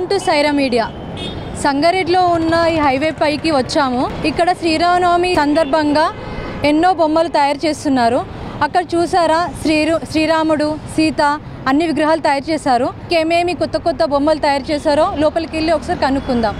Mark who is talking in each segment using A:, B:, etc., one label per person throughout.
A: Welcome to Sye Raa media. సంగారెడ్డిలో ఉన్న ఈ హైవే పైకి వచ్చాము. ఇక్కడ శ్రీరామనవమి సందర్భంగా ఎన్నో బొమ్మలు తయారు చేస్తున్నారు. అక్కడ చూసారా శ్రీరాముడు, సీత అన్ని విగ్రహాలు తయారు చేశారు. ఏమేమి కొత్త కొత్త బొమ్మలు తయారు చేశారో లోపలికి వెళ్ళి ఒకసారి కనుక్కుందాం.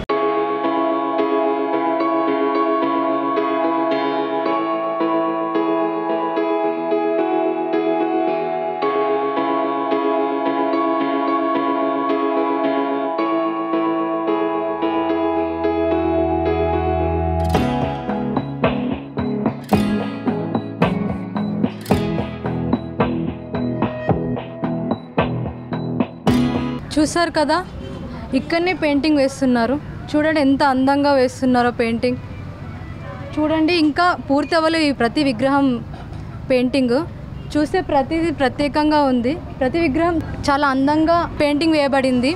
A: చూసారు కదా, ఇక్కడనే పెయింటింగ్ వేస్తున్నారు. చూడండి ఎంత అందంగా వేస్తున్నారో పెయింటింగ్. చూడండి, ఇంకా పూర్తి అవ్వలేదు ఈ ప్రతి విగ్రహం పెయింటింగ్. చూస్తే ప్రతిదీ ప్రత్యేకంగా ఉంది. ప్రతి విగ్రహం చాలా అందంగా పెయింటింగ్ వేయబడింది.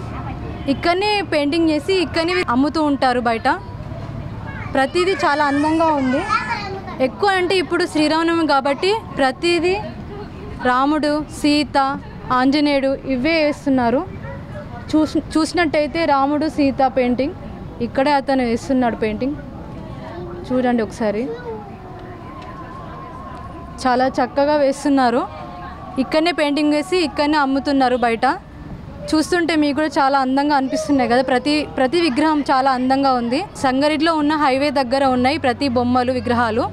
A: ఇక్కడనే పెయింటింగ్ చేసి ఇక్కడనే అమ్ముతూ ఉంటారు బయట. ప్రతిదీ చాలా అందంగా ఉంది. ఎక్కువ అంటే ఇప్పుడు శ్రీరామనవమి కాబట్టి ప్రతిదీ రాముడు, సీత, ఆంజనేయుడు ఇవే వేస్తున్నారు. చూసినట్టయితే రాముడు, సీత పెయింటింగ్ ఇక్కడే అతను వేస్తున్నాడు పెయింటింగ్. చూడండి ఒకసారి, చాలా చక్కగా వేస్తున్నారు. ఇక్కడనే పెయింటింగ్ వేసి ఇక్కడనే అమ్ముతున్నారు బయట. చూస్తుంటే మీకు కూడా చాలా అందంగా అనిపిస్తున్నాయి కదా. ప్రతి విగ్రహం చాలా అందంగా ఉంది. సంగారెడ్డిలో ఉన్న హైవే దగ్గర ఉన్నాయి ప్రతి బొమ్మలు, విగ్రహాలు.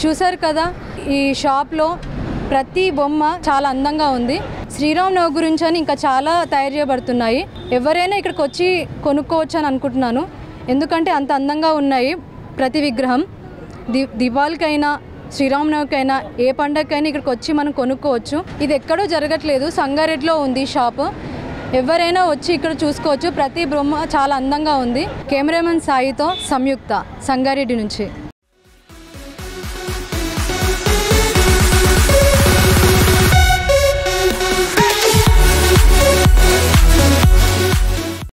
A: చూసారు కదా, ఈ షాప్లో ప్రతి బొమ్మ చాలా అందంగా ఉంది. శ్రీరామనవమి గురించి అని ఇంకా చాలా తయారు చేయబడుతున్నాయి. ఎవరైనా ఇక్కడికి వచ్చి కొనుక్కోవచ్చు అని అనుకుంటున్నాను, ఎందుకంటే అంత అందంగా ఉన్నాయి ప్రతి విగ్రహం. దీపావళికైనా శ్రీరామనవమికైనా ఏ పండగకైనా ఇక్కడికి వచ్చి మనం కొనుక్కోవచ్చు. ఇది ఎక్కడో జరగట్లేదు, సంగారెడ్డిలో ఉంది షాప్. ఎవరైనా వచ్చి ఇక్కడ చూసుకోవచ్చు. ప్రతి బొమ్మ చాలా అందంగా ఉంది. కెమెరామెన్ సాయితో సంయుక్త, సంగారెడ్డి నుంచి.